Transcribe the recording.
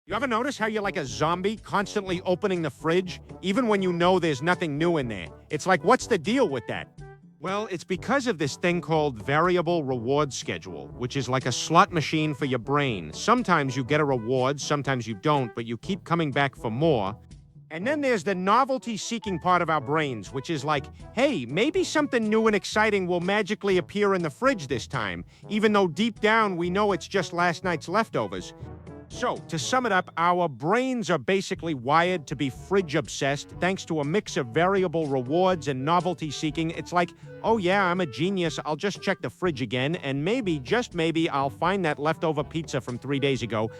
You ever notice how you're like a zombie, constantly opening the fridge, even when you know there's nothing new in there? It's like, what's the deal with that? Well, it's because of this thing called variable reward schedule, which is like a slot machine for your brain. Sometimes you get a reward, sometimes you don't, but you keep coming back for more. And then there's the novelty-seeking part of our brains, which is like, hey, maybe something new and exciting will magically appear in the fridge this time, even though deep down we know it's just last night's leftovers. So, to sum it up, our brains are basically wired to be fridge-obsessed thanks to a mix of variable rewards and novelty-seeking. It's like, oh yeah, I'm a genius, I'll just check the fridge again, and maybe, just maybe, I'll find that leftover pizza from 3 days ago.